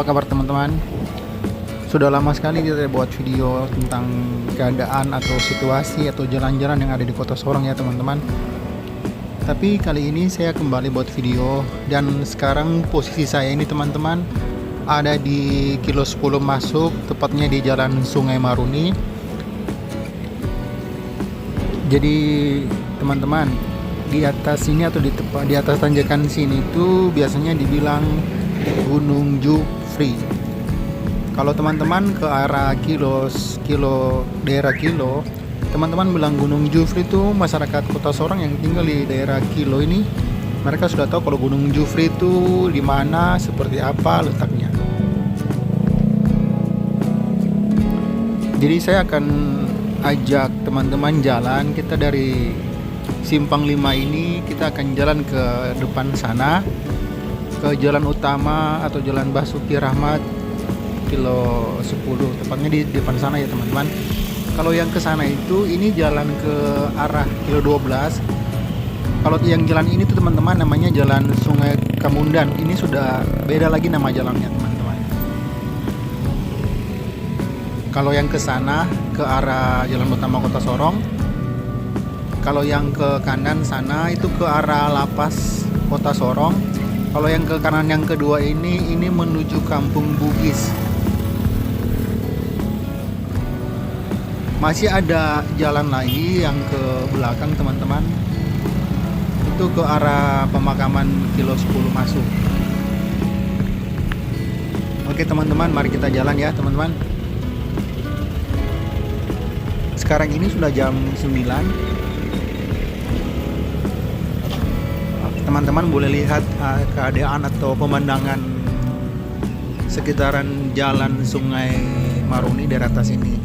apa kabar teman-teman? Sudah lama sekali kita buat video tentang keadaan atau situasi atau jalan-jalan yang ada di Kota Sorong ya teman-teman. Tapi kali ini saya kembali buat video dan sekarang posisi saya ini teman-teman ada di kilo 10 masuk, tepatnya di Jalan Sungai Maruni. Jadi teman-teman, di atas sini atau di atas tanjakan sini itu biasanya dibilang Gunung Jufri. Kalau teman-teman ke arah daerah Kilo, teman-teman bilang Gunung Jufri itu masyarakat Kota Sorong yang tinggal di daerah Kilo ini, mereka sudah tahu kalau Gunung Jufri itu di mana, seperti apa letaknya. Jadi saya akan ajak teman-teman jalan, kita dari Simpang 5 ini kita akan jalan ke depan sana, ke jalan utama atau jalan Basuki Rahmat kilo 10, tepatnya di depan sana ya teman-teman. Kalau yang ke sana itu ini jalan ke arah kilo 12. Kalau yang jalan ini tuh teman-teman namanya Jalan Sungai Kamundan. Ini sudah beda lagi nama jalannya teman-teman. Kalau yang ke sana ke arah jalan utama Kota Sorong. Kalau yang ke kanan sana itu ke arah Lapas Kota Sorong. Kalau yang ke kanan yang kedua ini menuju Kampung Bugis. Masih ada jalan lagi yang ke belakang teman-teman. Itu ke arah pemakaman kilo 10 masuk. Oke teman-teman, mari kita jalan ya teman-teman. Sekarang ini sudah jam 9. Teman-teman boleh lihat keadaan atau pemandangan sekitaran jalan Sungai Maruni daerah atas ini.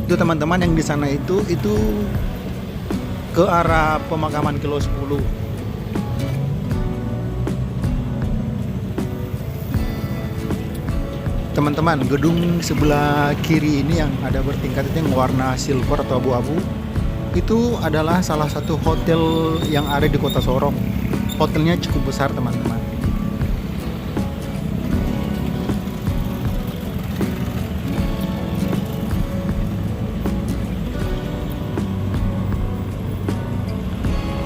Itu teman-teman yang di sana itu ke arah pemakaman kilo 10. Teman-teman, gedung sebelah kiri ini yang ada bertingkat itu yang warna silver atau abu-abu, itu adalah salah satu hotel yang ada di Kota Sorong. Hotelnya cukup besar teman-teman.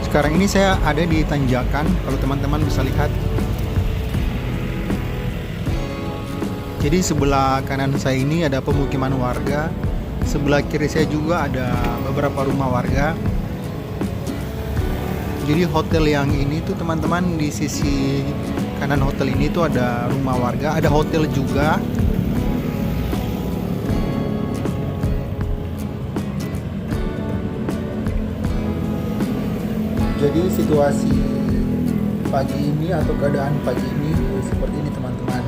Sekarang ini saya ada di tanjakan, kalau teman-teman bisa lihat. Jadi sebelah kanan saya ini ada pemukiman warga, sebelah kiri saya juga ada beberapa rumah warga. Jadi hotel yang ini tuh teman-teman, di sisi kanan hotel ini tuh ada rumah warga, ada hotel juga. Jadi situasi pagi ini atau keadaan pagi ini seperti ini teman-teman.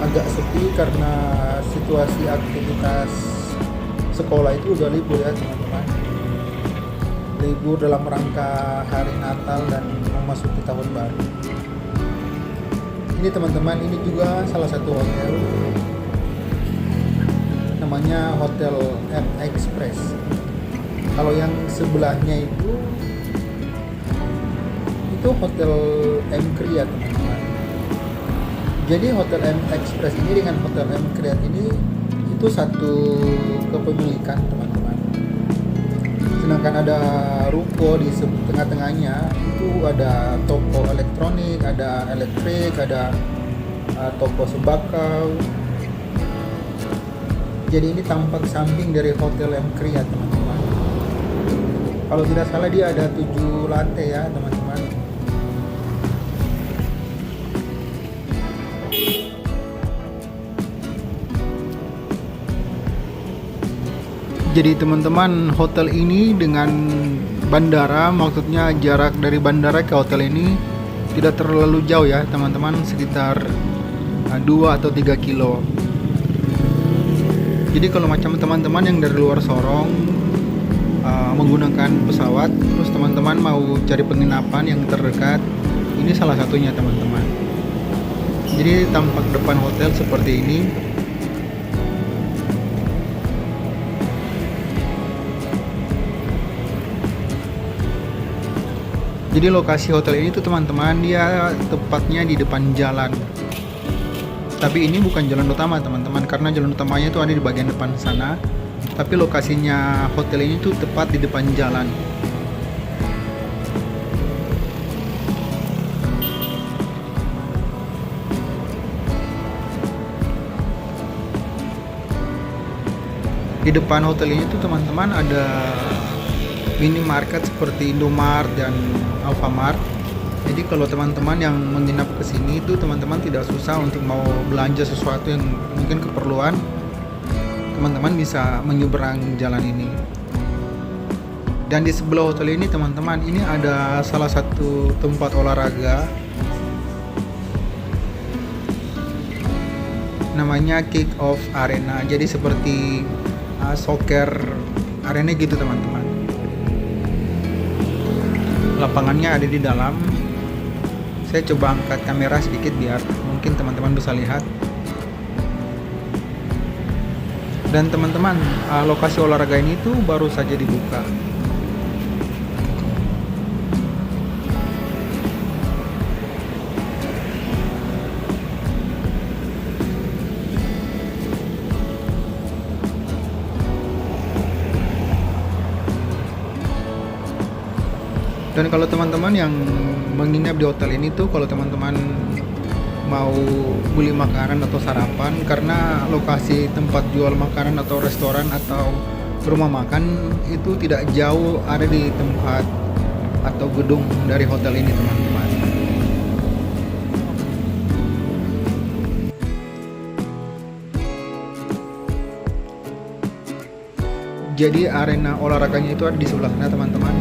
Agak sepi karena situasi aktivitas sekolah itu udah libur ya teman-teman. Libur dalam rangka hari Natal dan memasuki tahun baru. Ini teman-teman, ini juga salah satu hotel, namanya Hotel M Express. Kalau yang sebelahnya itu Hotel M Kriat teman-teman. Jadi Hotel M Express ini dengan Hotel M Kriat ini itu satu kepemilikan teman-teman. Sedangkan ada ruko di tengah-tengahnya, itu ada toko elektronik, ada elektrik, ada toko sembako. Jadi ini tampak samping dari Hotel M Kriat teman-teman. Kalau tidak salah dia ada 7 lantai ya teman-teman. Jadi teman-teman, hotel ini dengan bandara, maksudnya jarak dari bandara ke hotel ini tidak terlalu jauh ya teman-teman, sekitar 2 atau 3 kilo. Jadi kalau macam teman-teman yang dari luar Sorong menggunakan pesawat, terus teman-teman mau cari penginapan yang terdekat, ini salah satunya teman-teman. Jadi tampak depan hotel seperti ini. Jadi lokasi hotel ini tuh teman-teman, dia tepatnya di depan jalan. Tapi ini bukan jalan utama teman-teman, karena jalan utamanya itu ada di bagian depan sana. Tapi lokasinya hotel ini tuh tepat di depan jalan. Di depan hotel ini tuh teman-teman ada minimarket seperti Indomart dan Alfamart. Jadi kalau teman-teman yang menginap ke sini itu teman-teman tidak susah untuk mau belanja sesuatu yang mungkin keperluan. Teman-teman bisa menyeberang jalan ini. Dan di sebelah hotel ini teman-teman, ini ada salah satu tempat olahraga. Namanya Kick Off Arena. Jadi seperti soccer arena gitu teman-teman. Lapangannya ada di dalam. Saya coba angkat kamera sedikit biar mungkin teman-teman bisa lihat. Dan teman-teman, lokasi olahraga ini tuh baru saja dibuka. Dan kalau teman-teman yang menginap di hotel ini tuh, kalau teman-teman mau beli makanan atau sarapan, karena lokasi tempat jual makanan atau restoran atau rumah makan itu tidak jauh ada di tempat atau gedung dari hotel ini teman-teman. Jadi arena olahraganya itu ada di sebelah sana teman-teman.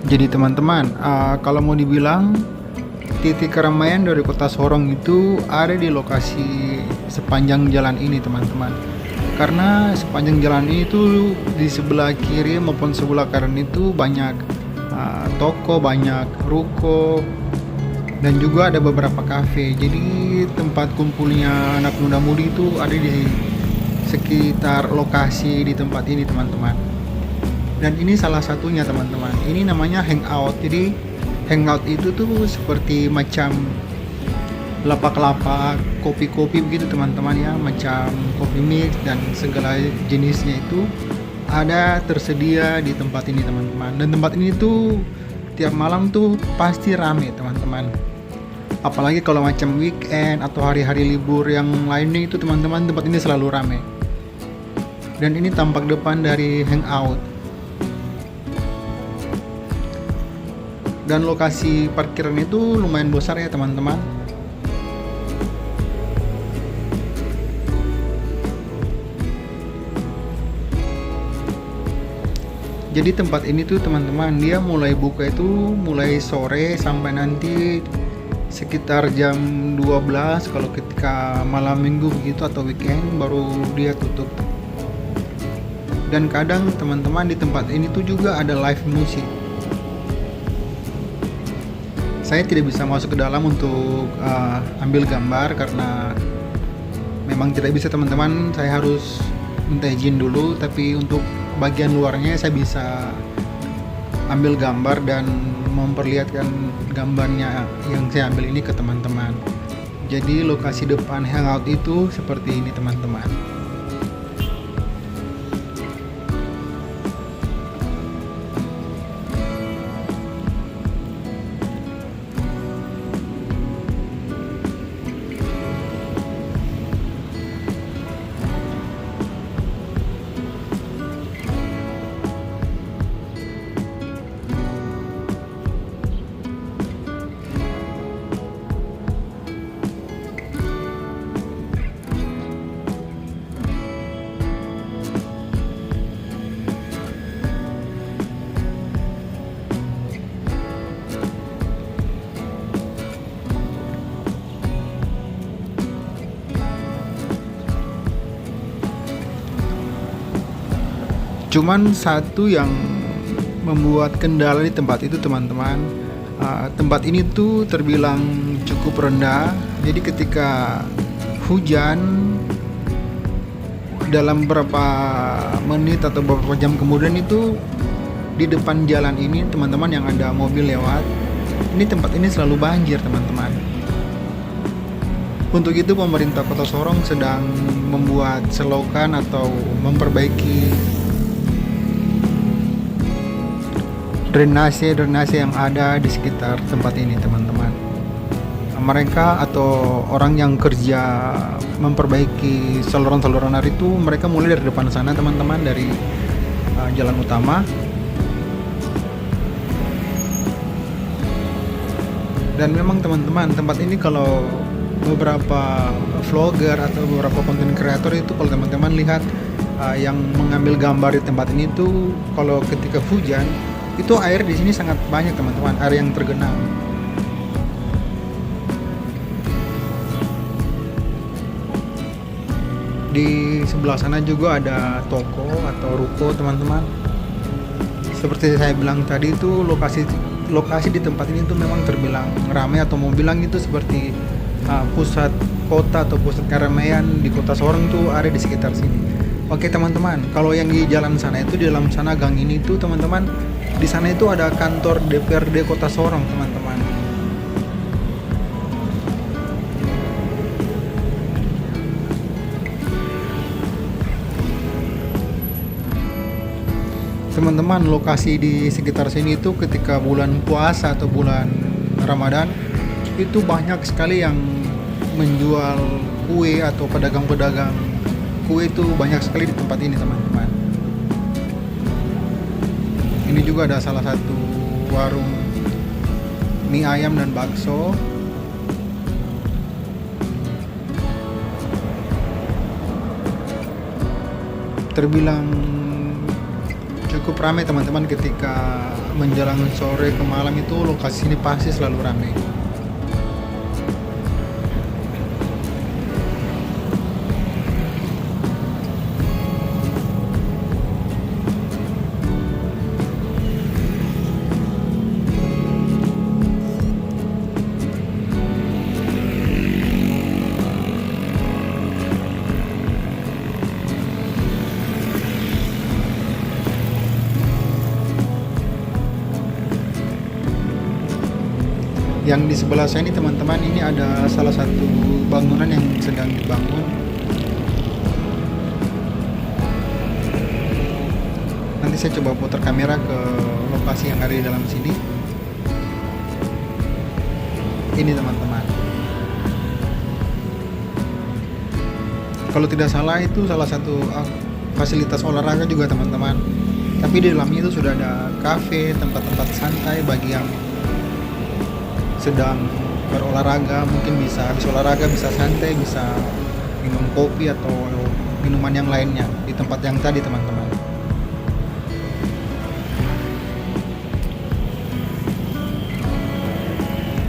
Jadi teman-teman, kalau mau dibilang titik keramaian dari kota Sorong itu ada di lokasi sepanjang jalan ini teman-teman. Karena sepanjang jalan ini tuh di sebelah kiri maupun sebelah kanan itu banyak toko, banyak ruko, dan juga ada beberapa kafe. Jadi tempat kumpulnya anak muda-mudi itu ada di sekitar lokasi di tempat ini teman-teman. Dan ini salah satunya teman-teman, ini namanya hangout. Jadi hangout itu tuh seperti macam lapak-lapak kopi-kopi begitu teman-teman ya, macam kopi mix dan segala jenisnya itu ada tersedia di tempat ini teman-teman. Dan tempat ini tuh tiap malam tuh pasti rame teman-teman, apalagi kalau macam weekend atau hari-hari libur yang lainnya itu teman-teman, tempat ini selalu rame. Dan ini tampak depan dari hangout. Dan lokasi parkiran itu lumayan besar ya teman-teman. Jadi tempat ini tuh teman-teman, dia mulai buka itu mulai sore sampai nanti sekitar jam 12 kalau ketika malam minggu begitu atau weekend baru dia tutup. Dan kadang teman-teman di tempat ini tuh juga ada live musik. Saya tidak bisa masuk ke dalam untuk ambil gambar karena memang tidak bisa teman-teman, saya harus minta izin dulu. Tapi untuk bagian luarnya saya bisa ambil gambar dan memperlihatkan gambarnya yang saya ambil ini ke teman-teman. Jadi lokasi depan hangout itu seperti ini teman-teman. Cuman satu yang membuat kendala di tempat itu teman-teman, tempat ini tuh terbilang cukup rendah. Jadi ketika hujan, dalam beberapa menit atau beberapa jam kemudian itu di depan jalan ini teman-teman yang ada mobil lewat, ini tempat ini selalu banjir teman-teman. Untuk itu pemerintah Kota Sorong sedang membuat selokan atau memperbaiki drainase yang ada di sekitar tempat ini teman-teman. Mereka atau orang yang kerja memperbaiki saluran-saluran air itu, mereka mulai dari depan sana teman-teman, dari jalan utama. Dan memang teman-teman, tempat ini kalau beberapa vlogger atau beberapa konten kreator itu, kalau teman-teman lihat yang mengambil gambar di tempat ini tuh, kalau ketika hujan itu air di sini sangat banyak teman-teman, air yang tergenang. Di sebelah sana juga ada toko atau ruko teman-teman. Seperti saya bilang tadi itu, lokasi di tempat ini tuh memang terbilang ramai, atau mau bilang itu seperti pusat kota atau pusat keramaian di Kota Sorong tuh ada di sekitar sini. Oke teman-teman, kalau yang di jalan sana itu, di dalam sana gang ini tuh teman-teman, di sana itu ada kantor DPRD Kota Sorong teman-teman. Teman-teman, lokasi di sekitar sini itu ketika bulan puasa atau bulan Ramadan itu banyak sekali yang menjual kue, atau pedagang-pedagang kue itu banyak sekali di tempat ini teman-teman. Ini juga ada salah satu warung mie ayam dan bakso. Terbilang cukup ramai teman-teman, ketika menjelang sore ke malam itu lokasi ini pasti selalu ramai. Yang di sebelah saya ini teman-teman, ini ada salah satu bangunan yang sedang dibangun. Nanti saya coba putar kamera ke lokasi yang ada di dalam sini. Ini teman-teman, kalau tidak salah itu salah satu fasilitas olahraga juga teman-teman. Tapi di dalamnya itu sudah ada kafe, tempat-tempat santai bagi yang sedang berolahraga. Mungkin bisa habis olahraga bisa santai, bisa minum kopi atau minuman yang lainnya di tempat yang tadi teman-teman.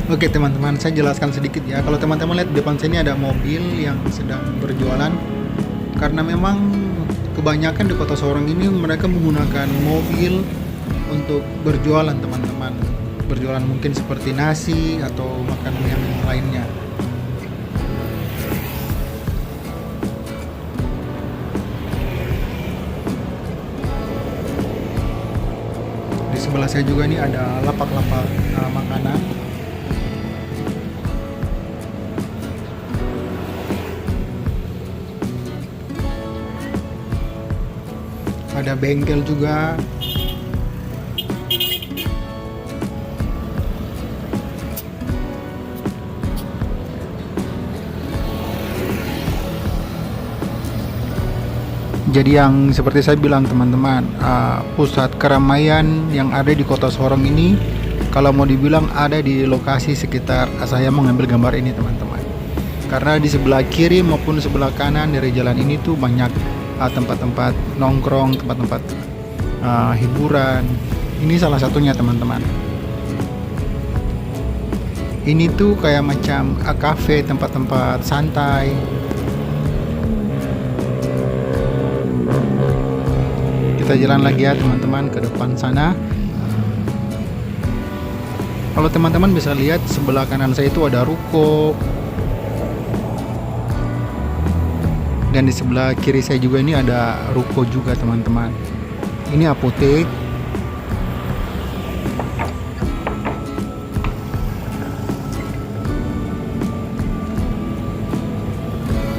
Oke teman-teman, saya jelaskan sedikit ya. Kalau teman-teman lihat di depan sini ada mobil yang sedang berjualan, karena memang kebanyakan di Kota Sorong ini mereka menggunakan mobil untuk berjualan teman-teman. Berjualan mungkin seperti nasi atau makanan yang lainnya. Di sebelah saya juga nih ada lapak-lapak makanan. Ada bengkel juga. Jadi yang seperti saya bilang teman-teman, pusat keramaian yang ada di Kota Sorong ini, kalau mau dibilang ada di lokasi sekitar saya mengambil gambar ini teman-teman. Karena di sebelah kiri maupun sebelah kanan dari jalan ini tuh banyak tempat-tempat nongkrong, tempat-tempat hiburan. Ini salah satunya teman-teman. Ini tuh kayak macam cafe, tempat-tempat santai. Kita jalan lagi ya teman-teman ke depan sana. Kalau teman-teman bisa lihat sebelah kanan saya itu ada ruko, dan di sebelah kiri saya juga ini ada ruko juga teman-teman. Ini apotek.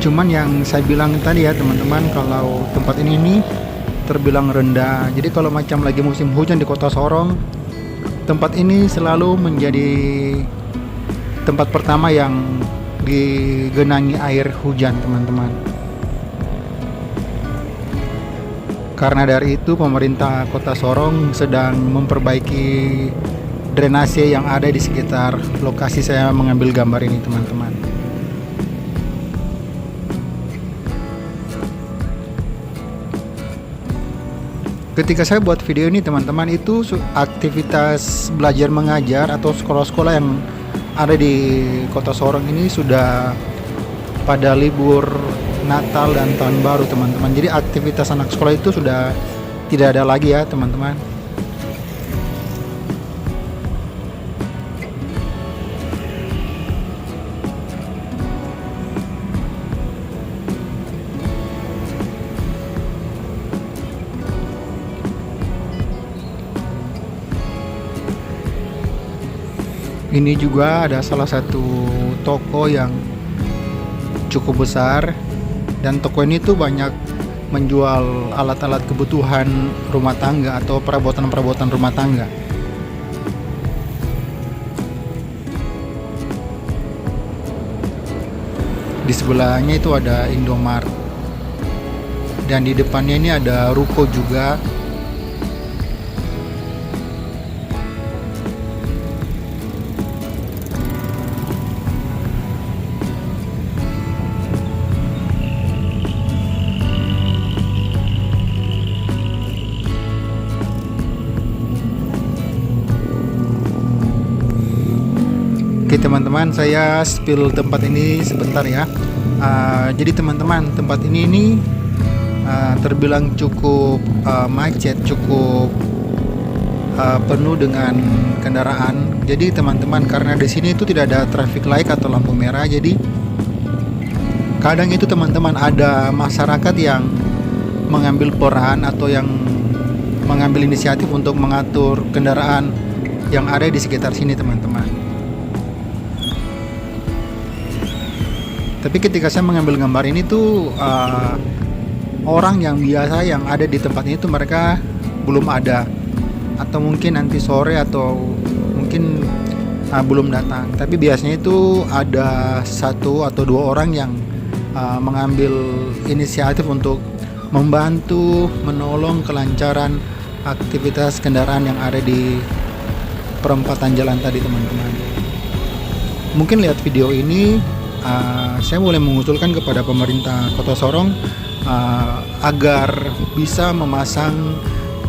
Cuman yang saya bilang tadi ya teman-teman, kalau tempat ini terbilang rendah. Jadi kalau macam lagi musim hujan di kota Sorong, tempat ini selalu menjadi tempat pertama yang digenangi air hujan teman-teman. Karena dari itu pemerintah kota Sorong sedang memperbaiki drainase yang ada di sekitar lokasi saya mengambil gambar ini teman-teman. Ketika saya buat video ini teman-teman, itu aktivitas belajar mengajar atau sekolah-sekolah yang ada di kota Sorong ini sudah pada libur Natal dan Tahun Baru teman-teman. Jadi aktivitas anak sekolah itu sudah tidak ada lagi ya teman-teman. Ini juga ada salah satu toko yang cukup besar, dan toko ini tuh banyak menjual alat-alat kebutuhan rumah tangga atau perabotan-perabotan rumah tangga. Di sebelahnya itu ada Indomaret, dan di depannya ini ada ruko juga. Oke teman-teman, saya spill tempat ini sebentar ya. Jadi teman-teman, tempat ini terbilang cukup macet, cukup penuh dengan kendaraan. Jadi teman-teman, karena di sini itu tidak ada traffic light atau lampu merah, jadi kadang itu teman-teman ada masyarakat yang mengambil peran atau yang mengambil inisiatif untuk mengatur kendaraan yang ada di sekitar sini teman-teman. Tapi ketika saya mengambil gambar ini tuh orang yang biasa yang ada di tempat ini tuh mereka belum ada, atau mungkin nanti sore atau mungkin belum datang. Tapi biasanya itu ada satu atau dua orang yang mengambil inisiatif untuk membantu menolong kelancaran aktivitas kendaraan yang ada di perempatan jalan tadi teman-teman. Mungkin lihat video ini saya boleh mengusulkan kepada pemerintah Kota Sorong agar bisa memasang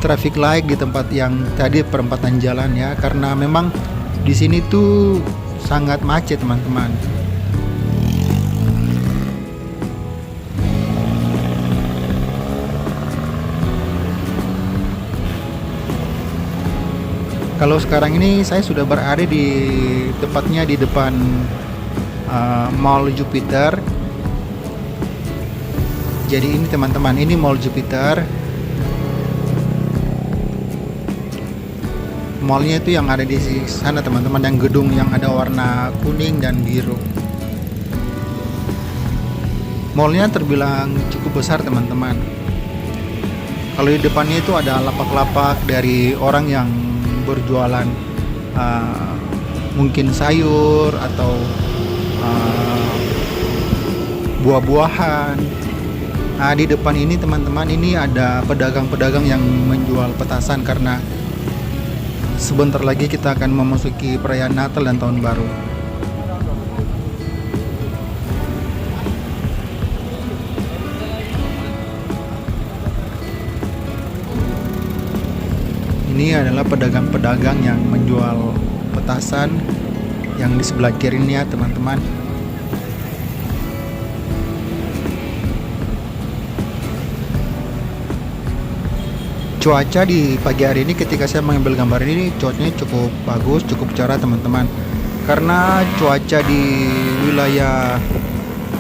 traffic light di tempat yang tadi perempatan jalan ya, karena memang di sini tuh sangat macet teman-teman. Kalau sekarang ini saya sudah berada di tepatnya di depan Mall Jupiter. Jadi ini teman-teman, ini Mall Jupiter. Mallnya itu yang ada di sana teman-teman, yang gedung yang ada warna kuning dan biru. Mallnya terbilang cukup besar teman-teman. Kalau di depannya itu ada lapak-lapak dari orang yang berjualan mungkin sayur atau buah-buahan. Di depan ini teman-teman, ini ada pedagang-pedagang yang menjual petasan karena sebentar lagi kita akan memasuki perayaan Natal dan Tahun Baru. Ini adalah pedagang-pedagang yang menjual petasan yang di sebelah kiri ini ya teman-teman. Cuaca di pagi hari ini ketika saya mengambil gambar ini cuacanya cukup bagus, cukup cerah teman-teman. Karena cuaca di wilayah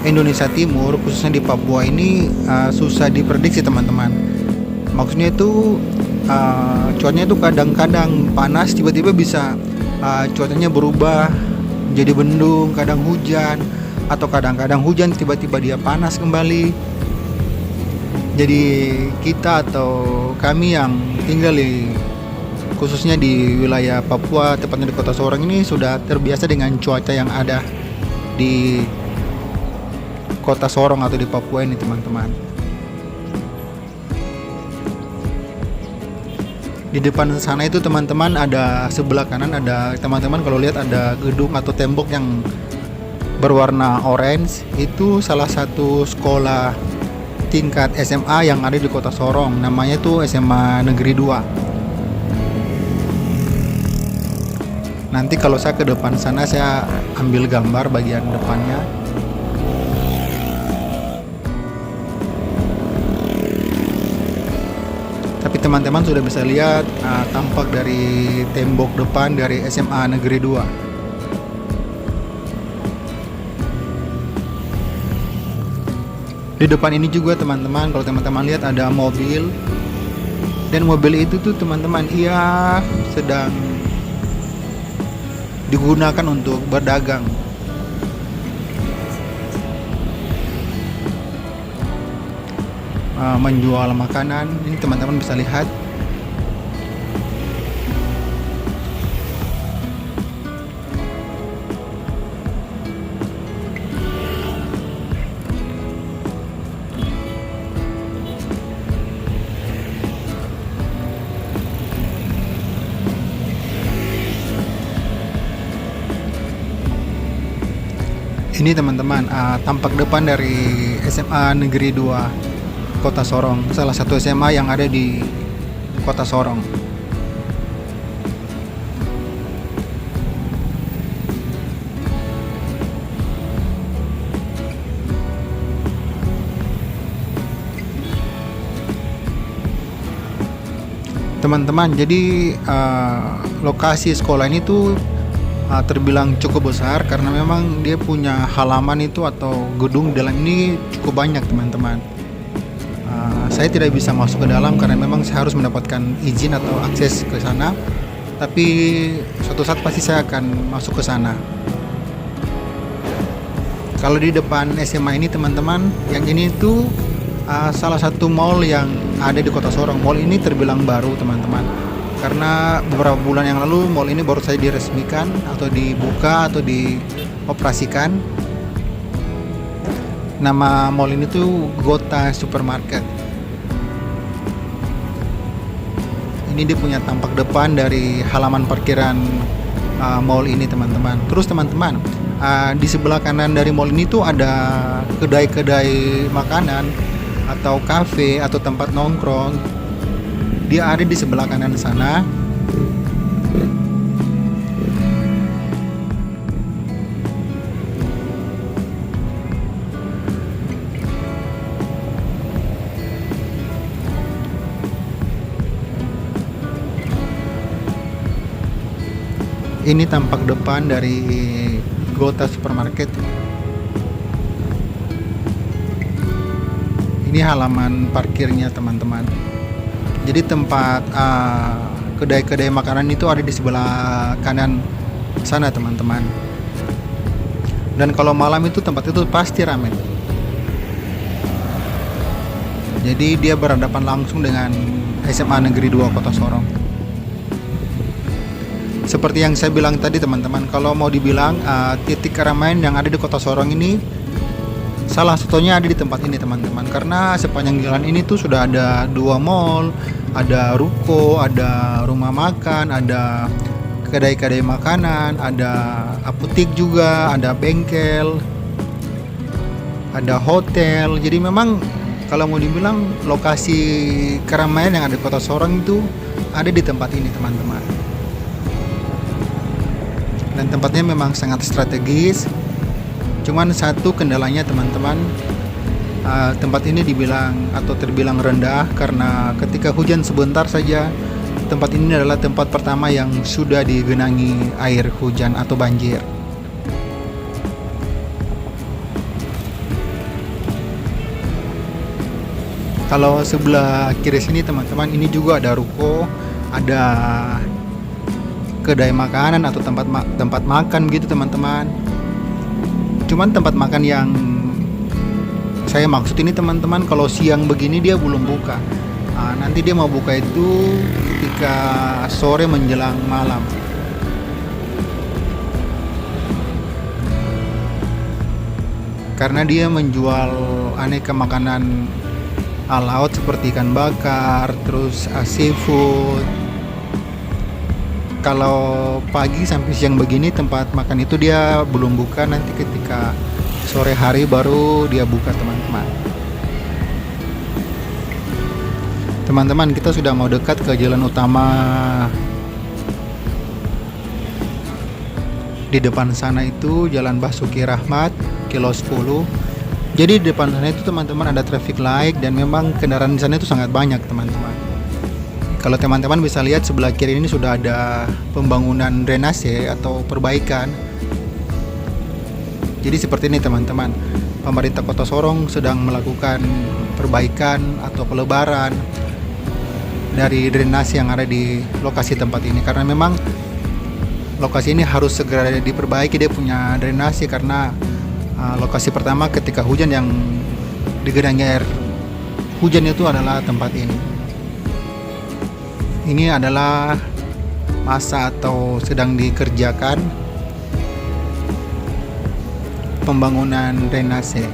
Indonesia Timur, khususnya di Papua ini susah diprediksi teman-teman. Maksudnya itu cuacanya itu kadang-kadang panas, tiba-tiba bisa cuacanya berubah jadi bendung, kadang hujan, atau kadang-kadang hujan tiba-tiba dia panas kembali. Jadi kita atau kami yang tinggal khususnya di wilayah Papua, tepatnya di Kota Sorong ini sudah terbiasa dengan cuaca yang ada di Kota Sorong atau di Papua ini teman-teman. Di depan sana itu teman-teman ada sebelah kanan ada teman-teman kalau lihat ada gedung atau tembok yang berwarna orange, itu salah satu sekolah tingkat SMA yang ada di Kota Sorong, namanya tuh SMA Negeri 2. Nanti kalau saya ke depan sana saya ambil gambar bagian depannya. Tapi teman-teman sudah bisa lihat tampak dari tembok depan dari SMA Negeri 2. Di depan ini juga teman-teman, kalau teman-teman lihat ada mobil, dan mobil itu tuh teman-teman ia sedang digunakan untuk berdagang. Menjual makanan. Ini teman-teman bisa lihat. Ini teman-teman tampak depan dari SMA Negeri 2 Kota Sorong, salah satu SMA yang ada di Kota Sorong. Teman-teman, jadi lokasi sekolah ini tuh terbilang cukup besar karena memang dia punya halaman itu atau gedung dalam ini cukup banyak teman-teman. Saya tidak bisa masuk ke dalam karena memang saya harus mendapatkan izin atau akses ke sana, tapi suatu saat pasti saya akan masuk ke sana. Kalau di depan SMA ini teman-teman, yang ini tuh salah satu mall yang ada di Kota Sorong. Mall ini terbilang baru teman-teman, karena beberapa bulan yang lalu mall ini baru saja diresmikan atau dibuka atau dioperasikan. Nama mall ini tuh Gota Supermarket. Ini dia punya tampak depan dari halaman parkiran mall ini teman-teman. Terus teman-teman, di sebelah kanan dari mall ini tuh ada kedai-kedai makanan atau kafe atau tempat nongkrong. Dia ada di sebelah kanan sana. Ini tampak depan dari Gota Supermarket. Ini halaman parkirnya teman-teman. Jadi tempat kedai-kedai makanan itu ada di sebelah kanan sana teman-teman. Dan kalau malam itu tempat itu pasti ramai. Jadi dia berhadapan langsung dengan SMA Negeri 2 Kota Sorong. Seperti yang saya bilang tadi teman-teman, kalau mau dibilang titik keramaian yang ada di Kota Sorong ini, salah satunya ada di tempat ini teman-teman. Karena sepanjang jalan ini tuh sudah ada 2 mall, ada ruko, ada rumah makan, ada kedai-kedai makanan, ada apotik juga, ada bengkel, ada hotel. Jadi memang kalau mau dibilang lokasi keramaian yang ada di Kota Sorong itu ada di tempat ini teman-teman. Dan tempatnya memang sangat strategis. Cuman satu kendalanya teman-teman, Tempat ini dibilang atau terbilang rendah karena ketika hujan sebentar saja, tempat ini adalah tempat pertama yang sudah digenangi air hujan atau banjir. Kalau sebelah kiri sini teman-teman, ini juga ada ruko, ada kedai makanan atau tempat makan gitu teman-teman. Cuman tempat makan yang saya maksud ini teman-teman, kalau siang begini dia belum buka. Nanti dia mau buka itu ketika sore menjelang malam. Karena dia menjual aneka makanan laut seperti ikan bakar, terus seafood. Kalau pagi sampai siang begini tempat makan itu dia belum buka, nanti ketika sore hari baru dia buka teman-teman. Teman-teman, kita sudah mau dekat ke jalan utama. Di depan sana itu Jalan Basuki Rahmat, kilo 10. Jadi di depan sana itu teman-teman ada traffic light dan memang kendaraan di sana itu sangat banyak teman-teman. Kalau teman-teman bisa lihat sebelah kiri ini sudah ada pembangunan drainase atau perbaikan. Jadi seperti ini teman-teman, pemerintah Kota Sorong sedang melakukan perbaikan atau pelebaran dari drainase yang ada di lokasi tempat ini, karena memang lokasi ini harus segera diperbaiki. Dia punya drainase karena lokasi pertama ketika hujan yang digenangi air hujan itu adalah tempat ini. Ini adalah masa atau sedang dikerjakan pembangunan drainase.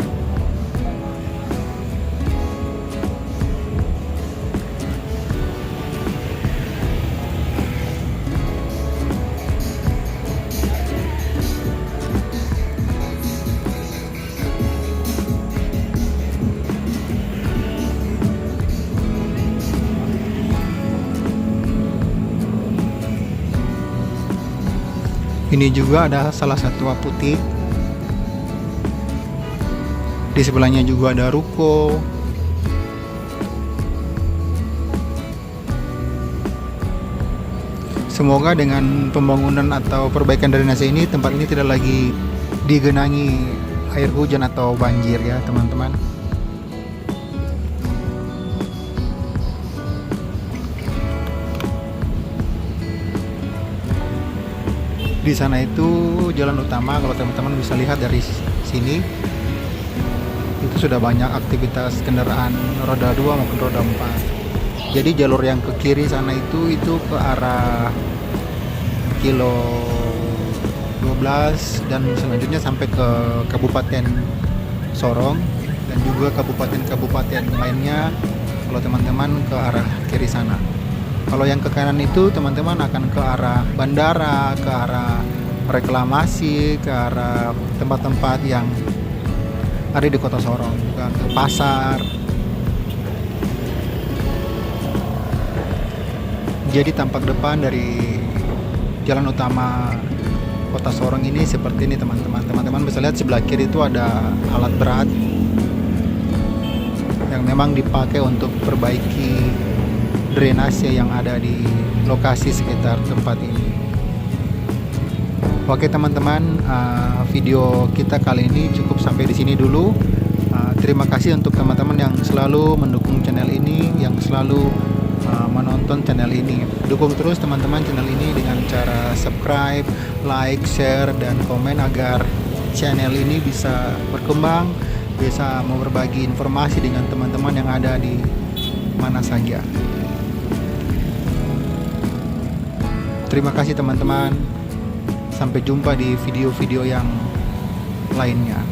Ini juga ada salah satu apotek. Di sebelahnya juga ada ruko. Semoga dengan pembangunan atau perbaikan drainase ini, tempat ini tidak lagi digenangi air hujan atau banjir ya teman-teman. Di sana itu jalan utama, kalau teman-teman bisa lihat dari sini itu sudah banyak aktivitas kendaraan roda 2 maupun roda 4. Jadi jalur yang ke kiri sana itu ke arah kilo 12 dan selanjutnya sampai ke Kabupaten Sorong dan juga kabupaten-kabupaten lainnya kalau teman-teman ke arah kiri sana. Kalau yang ke kanan itu teman-teman akan ke arah bandara, ke arah reklamasi, ke arah tempat-tempat yang ada di Kota Sorong, juga ke pasar. Jadi tampak depan dari jalan utama Kota Sorong ini seperti ini teman-teman. Teman-teman bisa lihat sebelah kiri itu ada alat berat yang memang dipakai untuk perbaiki drainase yang ada di lokasi sekitar tempat ini. Oke teman-teman, video kita kali ini cukup sampai di sini dulu. Terima kasih untuk teman-teman yang selalu mendukung channel ini, yang selalu menonton channel ini. Dukung terus teman-teman channel ini dengan cara subscribe, like, share, dan komen agar channel ini bisa berkembang, bisa mau berbagi informasi dengan teman-teman yang ada di mana saja. Terima kasih teman-teman. Sampai jumpa di video-video yang lainnya.